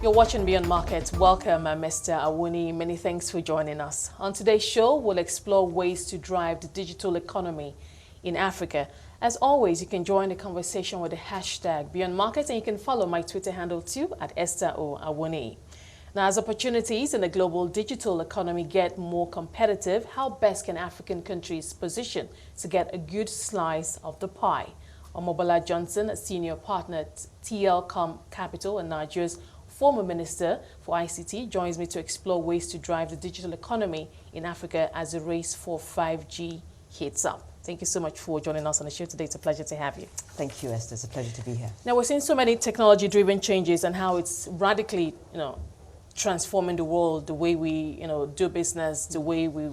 You're watching Beyond Markets. Welcome, I'm Esther Awoniyi. Many thanks for joining us. On today's show, we'll explore ways to drive the digital economy in Africa. As always, you can join the conversation with the hashtag Beyond Markets, and you can follow my Twitter handle too at Esther Awoniyi. Now, as opportunities in the global digital economy get more competitive, how best can African countries position to get a good slice of the pie? Omobola Johnson, a senior partner at TL Capital and Nigeria's former Minister for ICT, joins me to explore ways to drive the digital economy in Africa as the race for 5G heats up. Thank you so much for joining us on the show today. It's a pleasure to have you. Thank you, Esther. It's a pleasure to be here. Now, we're seeing so many technology-driven changes and how it's radically, transforming the world, the way we, do business, the way we,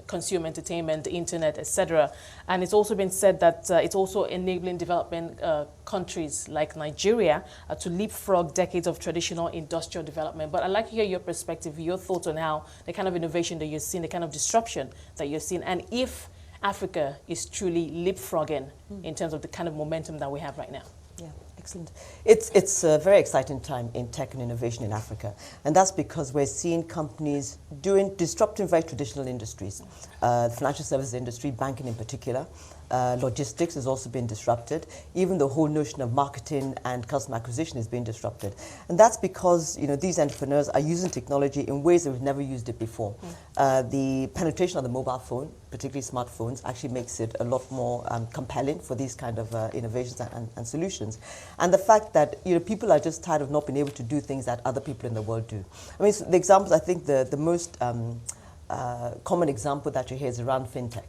consume entertainment, the internet, etc. And it's also been said that it's also enabling developing countries like Nigeria to leapfrog decades of traditional industrial development. But I'd like to hear your perspective, your thoughts on how the kind of innovation that you're seeing, the kind of disruption that you're seeing, and if Africa is truly leapfrogging in terms of the kind of momentum that we have right now. Yeah, excellent. It's a very exciting time in tech and innovation in Africa, and that's because we're seeing companies disrupting very traditional industries, the financial services industry, banking in particular. Logistics has also been disrupted. Even the whole notion of marketing and customer acquisition is being disrupted. And that's because these entrepreneurs are using technology in ways that we've never used it before. The penetration of the mobile phone, particularly smartphones, actually makes it a lot more compelling for these kind of innovations and solutions. And the fact that people are just tired of not being able to do things that other people in the world do. I mean, so the examples, I think the most common example that you hear is around FinTech,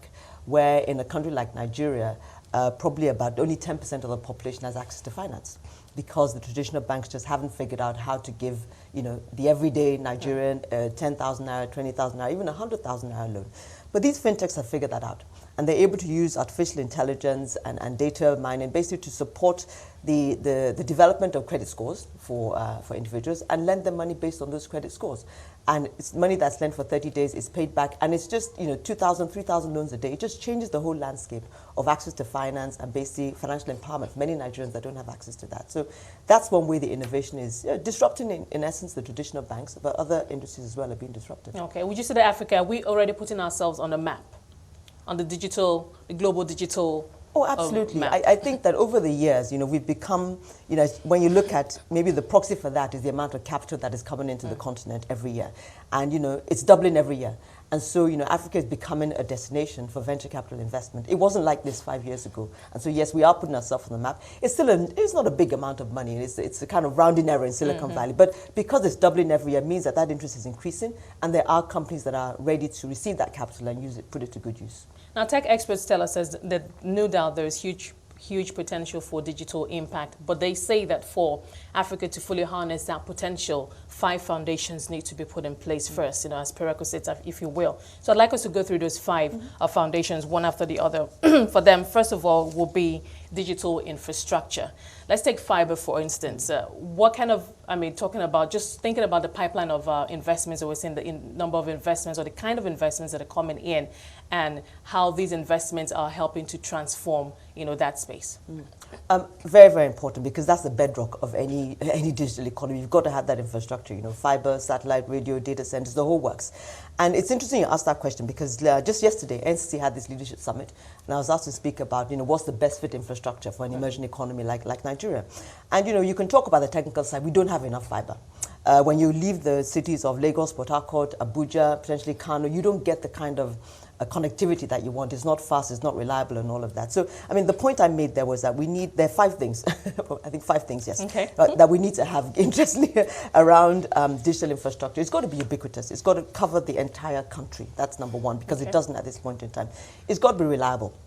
where in a country like Nigeria, probably about only 10% of the population has access to finance, because the traditional banks just haven't figured out how to give, the everyday Nigerian 10,000 naira, 20,000 naira, even 100,000 naira loan. But these fintechs have figured that out, and they're able to use artificial intelligence and data mining basically to support the development of credit scores for individuals and lend them money based on those credit scores. And it's money that's lent for 30 days is paid back, and it's just 2,000, 3,000 loans a day. It just changes the whole landscape of access to finance and basically financial empowerment for many Nigerians that don't have access to that. So that's one way the innovation is disrupting, in essence, the traditional banks, but other industries as well are being disrupted. Okay, would you say that Africa, are we already putting ourselves on the map, on the global digital Oh, absolutely. I think that over the years, we've become, when you look at, maybe the proxy for that is the amount of capital that is coming into the continent every year. And, it's doubling every year. And so, Africa is becoming a destination for venture capital investment. It wasn't like this 5 years ago. And so, yes, we are putting ourselves on the map. It's still it's not a big amount of money. It's a kind of rounding error in Silicon Valley. But because it's doubling every year, means that interest is increasing. And there are companies that are ready to receive that capital and use it, put it to good use. Now, tech experts tell us that no doubt there is huge potential for digital impact, but they say that for Africa to fully harness that potential, 5 foundations need to be put in place first, as prerequisites, if you will. So I'd like us to go through those 5 foundations, one after the other. For them, first of all, will be digital infrastructure. Let's take fiber, for instance. What kind of, thinking about the pipeline of investments that we're seeing, the number of investments or the kind of investments that are coming in, and how these investments are helping to transform, that space. Very, very important, because that's the bedrock of any digital economy. You've got to have that infrastructure, fiber, satellite, radio, data centers, the whole works. And it's interesting you ask that question, because just yesterday, NCC had this leadership summit, and I was asked to speak about, what's the best fit infrastructure for an emerging economy like Nigeria. And, you can talk about the technical side. We don't have enough fiber. When you leave the cities of Lagos, Port Harcourt, Abuja, potentially Kano, you don't get the kind of connectivity that you want. It's not fast, it's not reliable, and all of that. So, the point I made there was that there are 5 things, I think 5 things, yes, okay. That we need to have, interestingly, around digital infrastructure. It's got to be ubiquitous. It's got to cover the entire country. That's number 1, because it doesn't at this point in time. It's got to be reliable.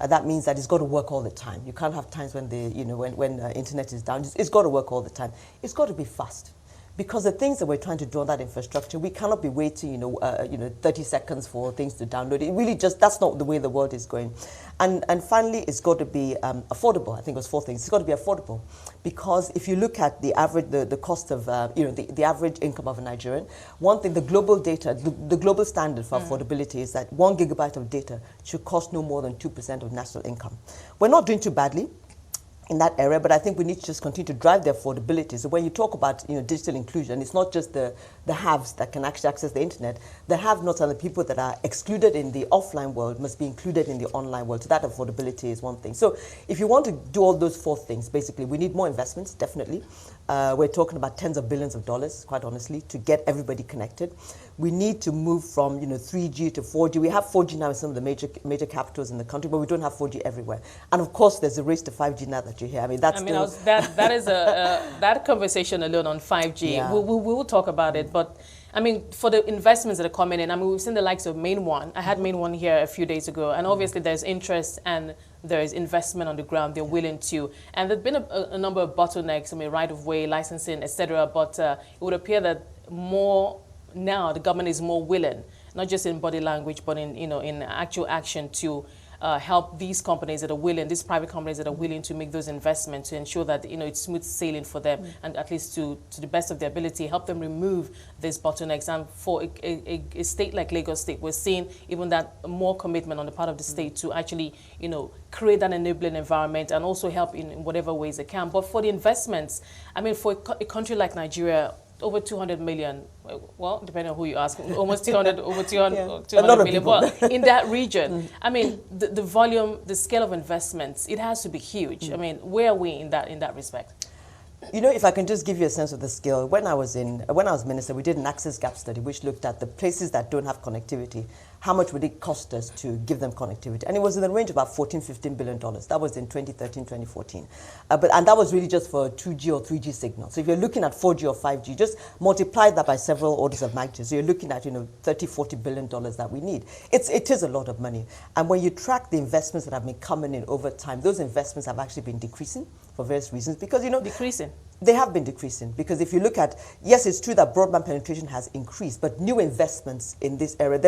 That means that it's got to work all the time. You can't have times when when internet is down. It's got to work all the time. It's got to be fast. Because the things that we're trying to do on that infrastructure, we cannot be waiting, 30 seconds for things to download. It really that's not the way the world is going. And finally, it's got to be affordable. I think it was 4 things. It's got to be affordable, because if you look at the average, the cost of, the average income of a Nigerian, one thing, the global data, the global standard for affordability is that 1 gigabyte of data should cost no more than 2% of national income. We're not doing too badly. in that area, but I think we need to just continue to drive the affordability. So when you talk about digital inclusion, it's not just the haves that can actually access the internet. The have-nots are the people that are excluded in the offline world must be included in the online world. So that affordability is one thing. So if you want to do all those four things, basically, we need more investments, definitely. We're talking about tens of billions of dollars, quite honestly, to get everybody connected. We need to move from 3G to 4G. We have 4G now in some of the major capitals in the country, but we don't have 4G everywhere. And of course, there's a race to 5G now that you hear. I mean, that's that is that conversation alone on 5G. Yeah. We will talk about it, but I mean, for the investments that are coming in, I mean, we've seen the likes of Main One. I had Main One here a few days ago, and obviously there's interest and there is investment on the ground. They're willing to, and there've been a number of bottlenecks. I mean, right of way, licensing, etc. But it would appear that more now the government is more willing, not just in body language, but in actual action to help these companies that are willing, these private companies that are willing to make those investments to ensure that it's smooth sailing for them, and at least to the best of their ability, help them remove these bottlenecks. And for a state like Lagos State, we're seeing even that more commitment on the part of the state to actually create an enabling environment and also help in whatever ways they can. But for the investments, I mean, for a country like Nigeria, over 200 million, well, depending on who you ask, almost 200, over 200, Yeah. 200 million. But in that region, I mean, the volume, the scale of investments, it has to be huge. I mean, where are we in that respect? If I can just give you a sense of the scale, when I was minister, we did an access gap study which looked at the places that don't have connectivity. How much would it cost us to give them connectivity? And it was in the range of about $14–15 billion. That was in 2013, 2014. And that was really just for 2G or 3G signal. So if you're looking at 4G or 5G, just multiply that by several orders of magnitude. So you're looking at $30–40 billion that we need. It is a lot of money. And when you track the investments that have been coming in over time, those investments have actually been decreasing for various reasons. Because decreasing. They have been decreasing because if you look at, yes, it's true that broadband penetration has increased, but new investments in this area,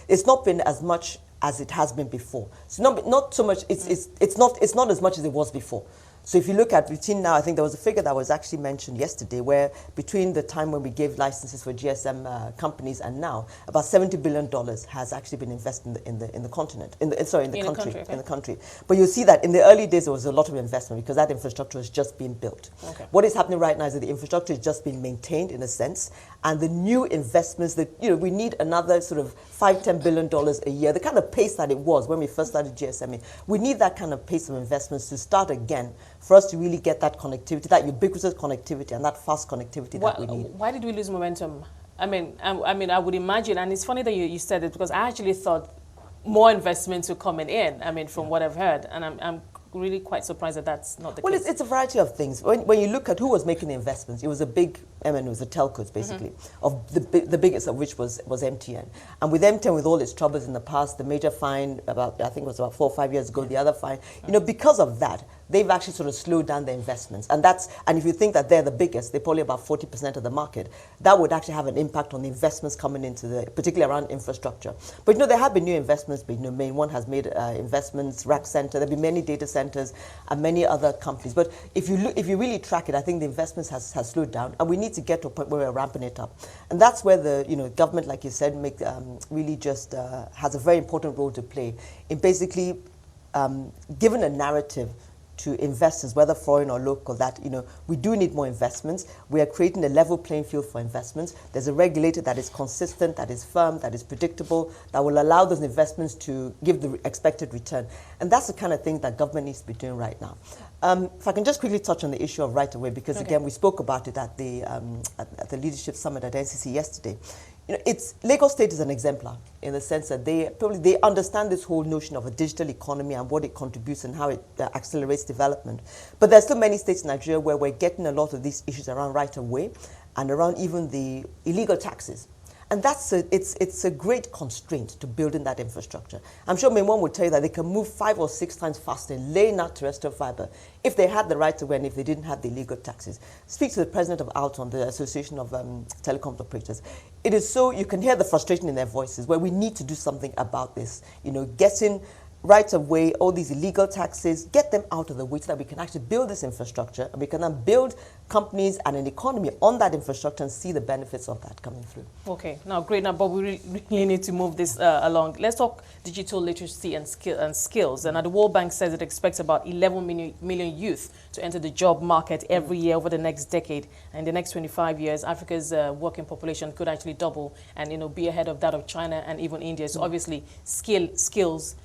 it's not been as much as it has been before. So not so much, it's not as much as it was before. So if you look at between now, I think there was a figure that was actually mentioned yesterday where between the time when we gave licenses for GSM companies and now, about $70 billion has actually been invested in the continent, in the country. But you'll see that in the early days there was a lot of investment because that infrastructure was just being built. Okay. What is happening right now is that the infrastructure is just being maintained in a sense, and the new investments that we need another sort of $5–10 billion a year, the kind of pace that it was when we first started GSMA. We need that kind of pace of investments to start again for us to really get that connectivity, that ubiquitous connectivity and that fast connectivity that we need. Why did we lose momentum? I mean, I would imagine, and it's funny that you said it because I actually thought more investments were coming in, I mean, from what I've heard, and I'm really quite surprised that that's not the case. Well, it's a variety of things. When you look at who was making the investments, it was a big MNOs, the telcos, basically, of the biggest of which was MTN. And with MTN, with all its troubles in the past, the major fine, I think it was about 4 or 5 years ago, the other fine, because of that, they've actually sort of slowed down their investments. And if you think that they're the biggest, they're probably about 40% of the market, that would actually have an impact on the investments coming into particularly around infrastructure. But there have been new investments, but Main One has made investments, Rack Center, there've been many data centers and many other companies. But if you really track it, I think the investments has slowed down, and we need to get to a point where we're ramping it up. And that's where the government, like you said, really just has a very important role to play in basically giving a narrative to investors, whether foreign or local, that we do need more investments. We are creating a level playing field for investments. There's a regulator that is consistent, that is firm, that is predictable, that will allow those investments to give the expected return. And that's the kind of thing that government needs to be doing right now. If I can just quickly touch on the issue of right of way, because again, we spoke about it at the leadership summit at NCC yesterday. Lagos State is an exemplar in the sense that they understand this whole notion of a digital economy and what it contributes and how it accelerates development. But there's still many states in Nigeria where we're getting a lot of these issues around right of way and around even the illegal taxes. And it's a great constraint to building that infrastructure. I'm sure Main One would tell you that they can move 5 or 6 times faster in laying out terrestrial fiber if they had the right to win, if they didn't have the illegal taxes. Speak to the president of Alton, the Association of Telecom Operators. It is so, you can hear the frustration in their voices where we need to do something about this. Getting right of way, all these illegal taxes, get them out of the way so that we can actually build this infrastructure and we can then build companies and an economy on that infrastructure and see the benefits of that coming through. Okay, now great. Now, but we really need to move this along. Let's talk digital literacy and skills. And the World Bank says it expects about 11 million youth to enter the job market every year over the next decade. And in the next 25 years, Africa's working population could actually double and be ahead of that of China and even India. So obviously, skills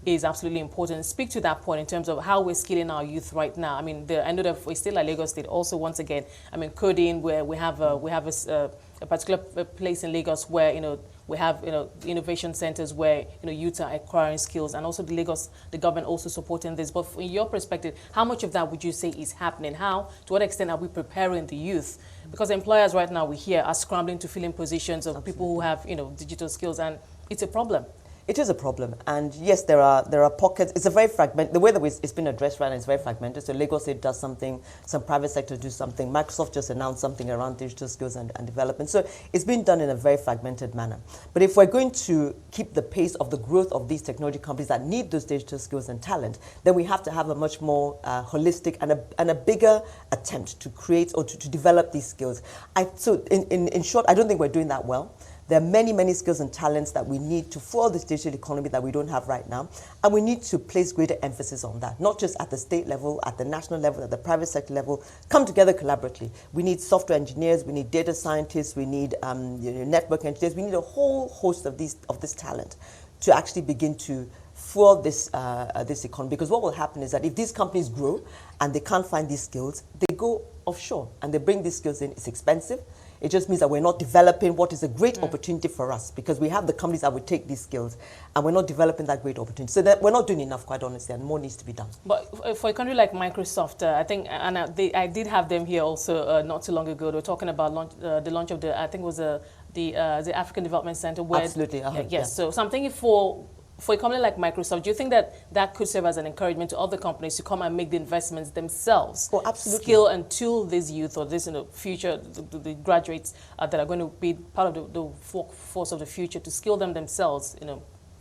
is absolutely important. Speak to that point in terms of how we're skilling our youth right now. I mean, I know that we still like Lagos State. Also, once again, I mean, coding, where we have a particular place in Lagos where we have innovation centers where youth are acquiring skills, and also the government also supporting this. But from your perspective, how much of that would you say is happening? How, to what extent are we preparing the youth? Because employers right now we hear are scrambling to fill in positions of people who have digital skills, and it's a problem. It is a problem, and yes, there are pockets. It's a very fragmented. The way that it's been addressed right now is very fragmented. So Lagos State does something, some private sector do something. Microsoft just announced something around digital skills and development. So it's been done in a very fragmented manner. But if we're going to keep the pace of the growth of these technology companies that need those digital skills and talent, then we have to have a much more holistic and a bigger attempt to create or to develop these skills. So in short, I don't think we're doing that well. There are many, many skills and talents that we need to fuel this digital economy that we don't have right now. And we need to place greater emphasis on that, not just at the state level, at the national level, at the private sector level. Come together collaboratively. We need software engineers, we need data scientists, we need network engineers. We need a whole host of this talent to actually begin to fuel this economy. Because what will happen is that if these companies grow and they can't find these skills, they go offshore and they bring these skills in. It's expensive. It just means that we're not developing what is a great opportunity for us, because we have the companies that would take these skills and we're not developing that great opportunity. So that we're not doing enough, quite honestly, and more needs to be done. But for a country like Microsoft, I think, and I did have them here also not too long ago. They were talking about the launch of I think it was the African Development Center. Where, absolutely. Yes. Yeah. So I'm thinking for a company like Microsoft, do you think that could serve as an encouragement to other companies to come and make the investments themselves? Oh, absolutely. Skill and tool this youth or this future, the graduates that are going to be part of the workforce of the future, to skill them themselves,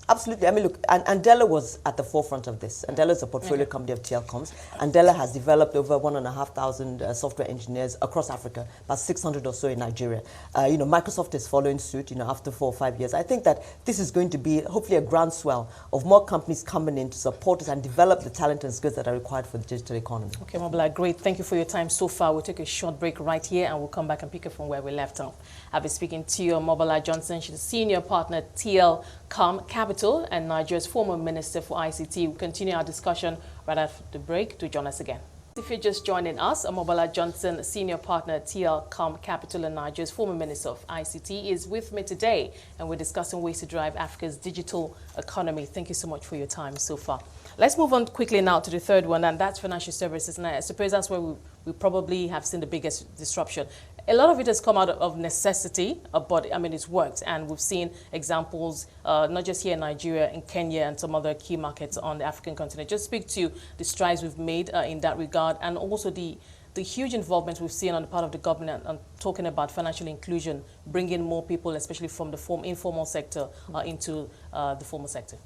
Absolutely. I mean, look, Andela was at the forefront of this. Andela is a portfolio company of TLComs. Andela has developed over 1,500 software engineers across Africa, about 600 or so in Nigeria. Microsoft is following suit, after 4 or 5 years. I think that this is going to be hopefully a groundswell of more companies coming in to support us and develop the talent and skills that are required for the digital economy. Okay, Omobola, great. Thank you for your time so far. We'll take a short break right here and we'll come back and pick up from where we left off. I'll be speaking to Omobola Johnson. She's a senior partner at TLCom Capital and Nigeria's former Minister for ICT. We'll continue our discussion right after the break. Do join us again. If you're just joining us, Omobola Johnson, senior partner at TLCom Capital and Nigeria's former Minister of ICT, is with me today, and we're discussing ways to drive Africa's digital economy. Thank you so much for your time so far. Let's move on quickly now to the third one, and that's financial services. And I suppose that's where we probably have seen the biggest disruption. A lot of it has come out of necessity, but I mean, it's worked. And we've seen examples, not just here in Nigeria, in Kenya and some other key markets on the African continent. Just speak to the strides we've made in that regard, and also the huge involvement we've seen on the part of the government and talking about financial inclusion, bringing more people, especially from the informal sector, into the formal sector.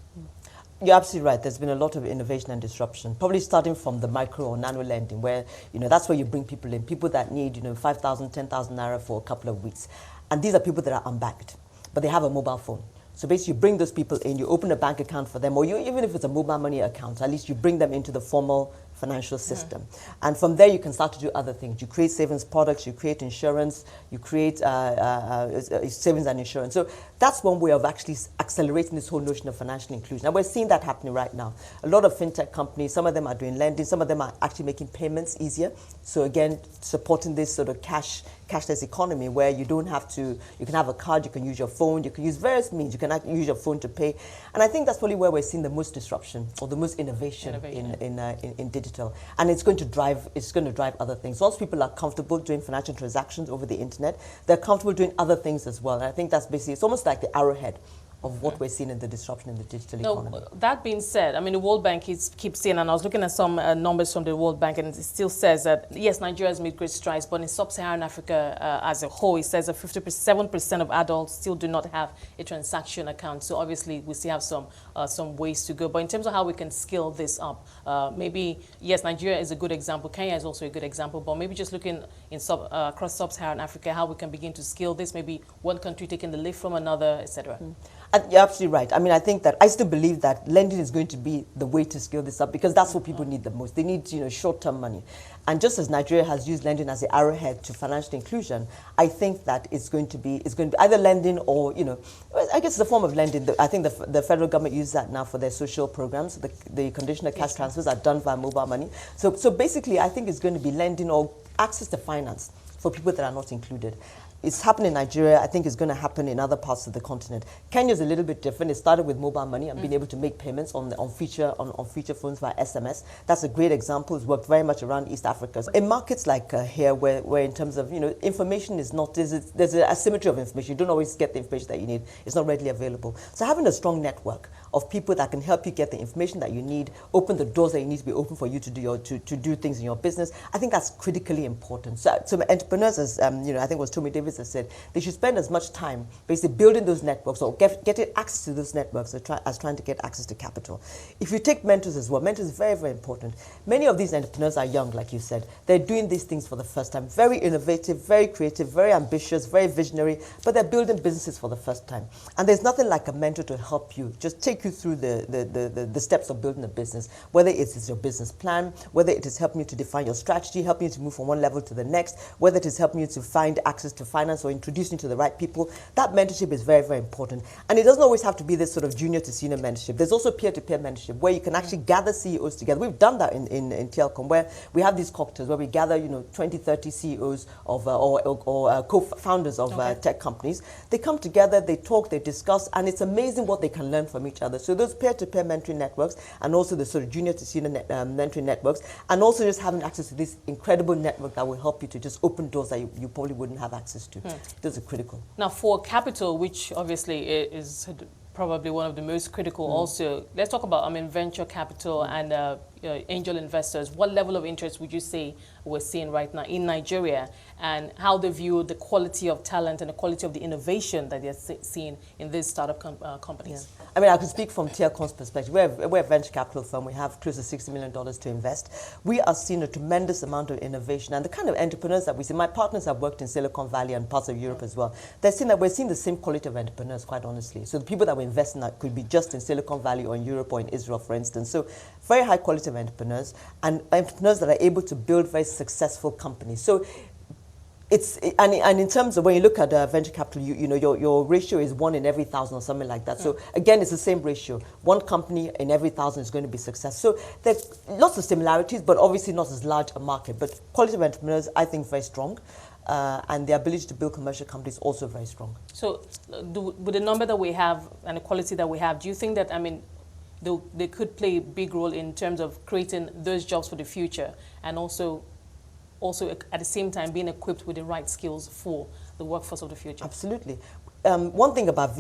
You're absolutely right. There's been a lot of innovation and disruption, probably starting from the micro or nano lending, where, that's where you bring people in, people that need, 5,000, 10,000 naira for a couple of weeks. And these are people that are unbanked, but they have a mobile phone. So basically, you bring those people in, you open a bank account for them, or even if it's a mobile money account, at least you bring them into the formal financial system. And from there, you can start to do other things. You create savings products, you create insurance, you create savings and insurance. So that's one way of actually accelerating this whole notion of financial inclusion. And we're seeing that happening right now. A lot of fintech companies, some of them are doing lending, some of them are actually making payments easier. So again, supporting this sort of cashless economy where you don't have to, you can have a card, you can use your phone, you can use various means, you can use your phone to pay. And I think that's probably where we're seeing the most disruption or the most innovation. In digital. And it's going to drive other things. Once people are comfortable doing financial transactions over the internet, they're comfortable doing other things as well. And I think that's basically, it's almost like the arrowhead of what we're seeing in the disruption in the digital economy. That being said, I mean, the World Bank keeps saying, and I was looking at some numbers from the World Bank, and it still says that, yes, Nigeria has made great strides, but in sub-Saharan Africa as a whole, it says that 57% of adults still do not have a transaction account. So obviously, we still have some ways to go. But in terms of how we can scale this up, maybe, yes, Nigeria is a good example. Kenya is also a good example, but maybe just looking in across sub-Saharan Africa, how we can begin to scale this, maybe one country taking the lead from another, etc. You're absolutely right. I mean, I think that I still believe that lending is going to be the way to scale this up because that's what people need the most. They need, short-term money. And just as Nigeria has used lending as the arrowhead to financial inclusion, I think that it's going to be either lending or, I guess it's a form of lending. I think the federal government uses that now for their social programs. The conditional cash transfers are done via mobile money. So basically, I think it's going to be lending or access to finance for people that are not included. It's happening in Nigeria. I think it's going to happen in other parts of the continent. Kenya is a little bit different. It started with mobile money and being able to make payments on feature phones via SMS. That's a great example. It's worked very much around East Africa. So in markets like here, where in terms of information is not there's an asymmetry of information. You don't always get the information that you need. It's not readily available. So having a strong network of people that can help you get the information that you need, open the doors that you need to be open for you to do things in your business, I think that's critically important. So entrepreneurs, as I think it was Tommy Davis has said, they should spend as much time basically building those networks or getting access to those networks as trying to get access to capital. If you take mentors as well, mentors is very, very important. Many of these entrepreneurs are young, like you said. They're doing these things for the first time. Very innovative, very creative, very ambitious, very visionary, but they're building businesses for the first time. And there's nothing like a mentor to help you, just take you through the steps of building a business, whether it is your business plan, whether it is helping you to define your strategy, helping you to move from one level to the next, whether it is helping you to find access to finance or introducing you to the right people. That mentorship is very, very important. And it doesn't always have to be this sort of junior to senior mentorship. There's also peer-to-peer mentorship where you can actually gather CEOs together. We've done that in Telcom, where we have these cocktails where we gather 20, 30 CEOs of or co-founders of tech companies. They come together, they talk, they discuss, and it's amazing what they can learn from each other. So those peer-to-peer mentoring networks, and also the sort of junior to senior mentoring networks, and also just having access to this incredible network that will help you to just open doors that you probably wouldn't have access to. Those are critical. Now, for capital, which obviously is probably one of the most critical also, let's talk about venture capital and angel investors. What level of interest would you say we're seeing right now in Nigeria, and how they view the quality of talent and the quality of the innovation that they're seeing in these startup companies? Yeah. I mean, I can speak from Telcom's perspective. We're a venture capital firm. We have close to $60 million to invest. We are seeing a tremendous amount of innovation, and the kind of entrepreneurs that we see. My partners have worked in Silicon Valley and parts of Europe as well. They're seeing that we're seeing the same quality of entrepreneurs, quite honestly. So the people that we invest in that could be just in Silicon Valley or in Europe or in Israel, for instance. So very high quality of entrepreneurs, and entrepreneurs that are able to build very successful companies. So and in terms of when you look at venture capital, your ratio is 1 in every 1,000 or something like that. So again, it's the same ratio. One company in every 1,000 is going to be successful. So there's lots of similarities, but obviously not as large a market. But quality of entrepreneurs, I think, very strong. And the ability to build commercial companies also very strong. So with the number that we have and the quality that we have, do you think that, they could play a big role in terms of creating those jobs for the future, and also at the same time being equipped with the right skills for the workforce of the future? Absolutely. One thing about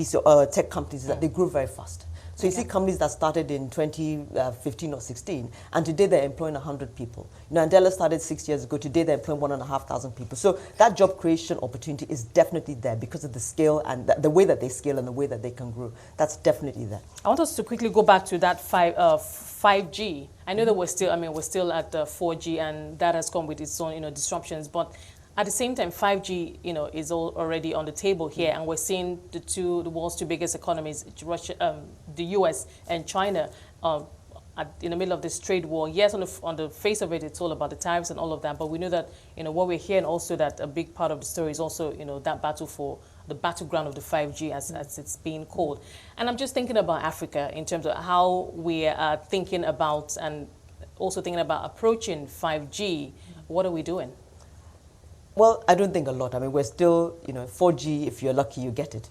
tech companies is that they grow very fast. So you see companies that started in 2015 or 16, and today they're employing 100 people. Andela started 6 years ago. Today they're employing 1,500 people. So that job creation opportunity is definitely there because of the scale and the way that they scale and the way that they can grow. That's definitely there. I want us to quickly go back to that 5G. I know that we're still at 4G, and that has come with its own disruptions, but at the same time, 5G, is already on the table here, and we're seeing the world's two biggest economies, Russia, the U.S. and China, in the middle of this trade war. Yes, on the face of it, it's all about the tariffs and all of that, but we know that, what we're hearing also, that a big part of the story is also, that battle for the battleground of the 5G, as it's being called. And I'm just thinking about Africa in terms of how we are thinking about, and also thinking about approaching 5G. What are we doing? Well, I don't think a lot. I mean, we're still, 4G, if you're lucky, you get it,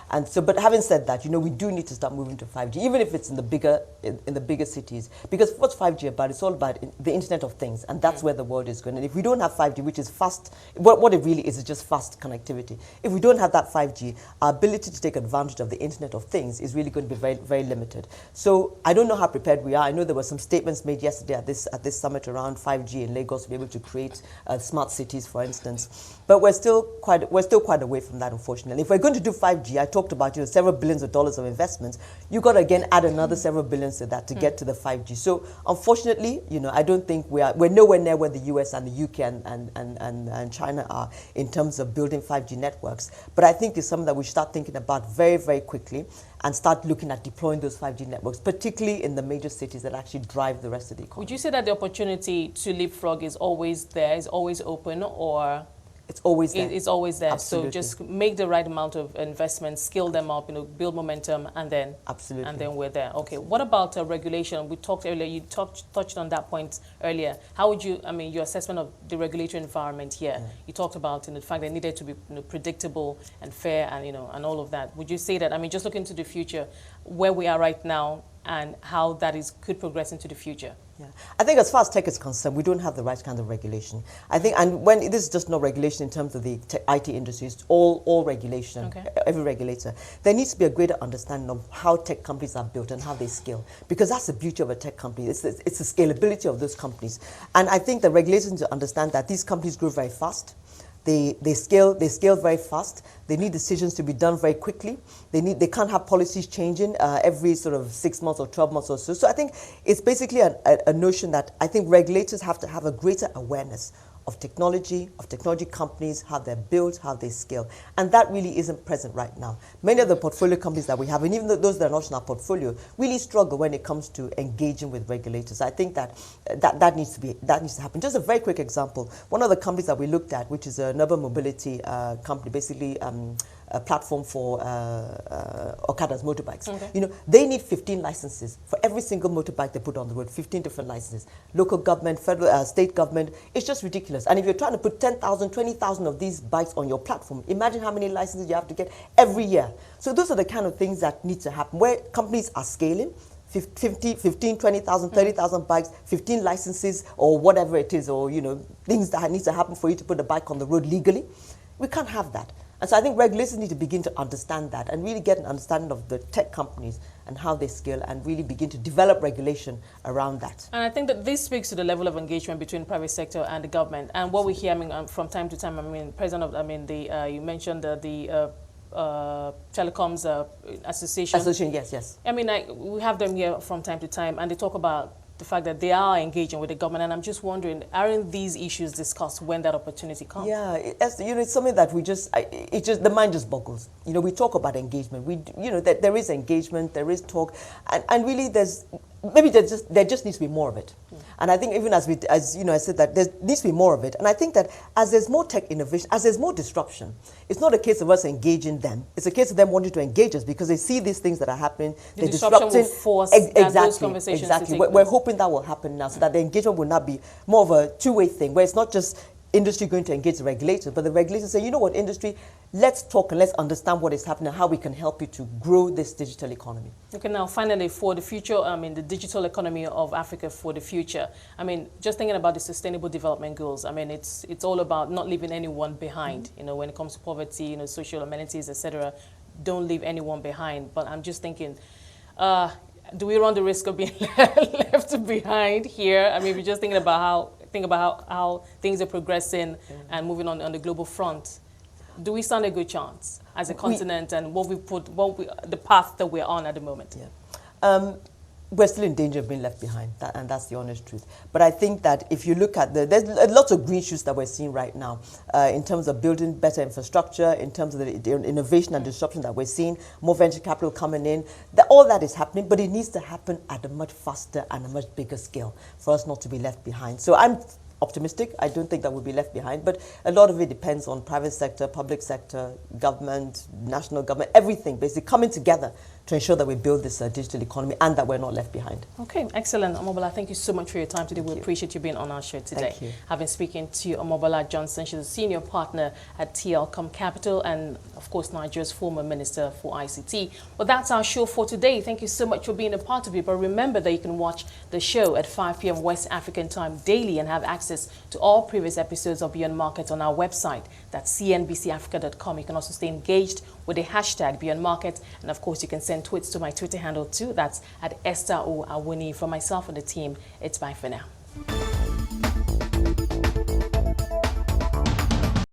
And so, but having said that, we do need to start moving to 5G, even if it's in the bigger cities. Because what's 5G about? It's all about the Internet of Things, and that's where the world is going. And if we don't have 5G, which is fast, what it really is just fast connectivity. If we don't have that 5G, our ability to take advantage of the Internet of Things is really going to be very, very limited. So I don't know how prepared we are. I know there were some statements made yesterday at this summit around 5G in Lagos to be able to create smart cities, for instance. But we're still quite away from that, unfortunately. If we're going to do 5G, I talked about several billions of dollars of investments. You've got to again add another several billions to that to get to the 5G. So unfortunately, I don't think we're nowhere near where the US and the UK and China are in terms of building 5G networks. But I think it's something that we should start thinking about very, very quickly and start looking at deploying those 5G networks, particularly in the major cities that actually drive the rest of the economy. Would you say that the opportunity to leapfrog is always there, is always open, or? It's always there. It's always there. Absolutely. So just make the right amount of investment, scale them up, build momentum, and then absolutely, and then we're there. Okay. What about regulation? We talked earlier. You touched on that point earlier. How would you? I mean, your assessment of the regulatory environment here. Yeah. You talked about the fact that it needed to be predictable and fair, and and all of that. Would you say that? I mean, just look into the future, where we are right now, and how that could progress into the future. Yeah. I think as far as tech is concerned, we don't have the right kind of regulation. I think, and when this is just not regulation in terms of the IT industry, it's all regulation, okay. Every regulator. There needs to be a greater understanding of how tech companies are built and how they scale, because that's the beauty of a tech company. It's the scalability of those companies. And I think the regulators need to understand that these companies grow very fast. They scale very fast. They need decisions to be done very quickly. They can't have policies changing every sort of 6 months or 12 months or so. So I think it's basically a notion that I think regulators have to have a greater awareness of technology companies, how they're built, how they scale. And that really isn't present right now. Many of the portfolio companies that we have, and even those that are not in our portfolio, really struggle when it comes to engaging with regulators. I think that needs to happen. Just a very quick example. One of the companies that we looked at, which is an urban mobility company, basically a platform for Okadas, motorbikes. Okay. They need 15 licenses for every single motorbike they put on the road, 15 different licenses. Local government, federal, state government, it's just ridiculous. And if you're trying to put 10,000, 20,000 of these bikes on your platform, imagine how many licenses you have to get every year. So those are the kind of things that need to happen, where companies are scaling, 15, 20,000, 30,000 bikes, 15 licenses, or whatever it is, or things that need to happen for you to put a bike on the road legally. We can't have that. And so I think regulators need to begin to understand that and really get an understanding of the tech companies and how they scale, and really begin to develop regulation around that. And I think that this speaks to the level of engagement between private sector and the government. And what we hear, from time to time, you mentioned the Telecoms Association. Yes. I mean, we have them here from time to time, and they talk about the fact that they are engaging with the government, and I'm just wondering, aren't these issues discussed when that opportunity comes? Yeah, it's something that the mind just boggles. We talk about engagement. That there is engagement, there is talk, and really there just needs to be more of it. And I think even as I said that there needs to be more of it. And I think that as there's more tech innovation, as there's more disruption, it's not a case of us engaging them. It's a case of them wanting to engage us because they see these things that are happening. The disruption will force those conversations to take place. We're hoping that will happen now, so that the engagement will not be more of a two-way thing, where it's not just industry going to engage the regulator, but the regulators say, you know what, industry, let's talk and let's understand what is happening and how we can help you to grow this digital economy. Okay, now finally, for the future, the digital economy of Africa for the future, just thinking about the Sustainable Development Goals, it's all about not leaving anyone behind, when it comes to poverty, social amenities, etc. Don't leave anyone behind. But I'm just thinking, do we run the risk of being left behind here? We're just thinking about how things are progressing and moving on the global front. Do we stand a good chance as a continent, and the path that we're on at the moment? Yeah. We're still in danger of being left behind, and that's the honest truth. But I think that if you look at there's lots of green shoots that we're seeing right now in terms of building better infrastructure, in terms of the innovation and disruption that we're seeing, more venture capital coming in. All that is happening, but it needs to happen at a much faster and a much bigger scale for us not to be left behind. So I'm optimistic. I don't think that we'll be left behind, but a lot of it depends on private sector, public sector, government, national government, everything basically coming together to ensure that we build this digital economy and that we're not left behind. Okay, excellent. Omobola, thank you so much for your time today. We appreciate you being on our show today. Thank you. I've been speaking to Omobola Johnson. She's a senior partner at TLCom Capital and, of course, Nigeria's former Minister for ICT. Well, that's our show for today. Thank you so much for being a part of it. But remember that you can watch the show at 5 p.m. West African time daily and have access to all previous episodes of Beyond Market on our website. That's cnbcafrica.com. You can also stay engaged with the hashtag Beyond Market. And, of course, you can send tweets to my Twitter handle too. That's at Esther or Awoniyi. For myself and the team, it's bye for now.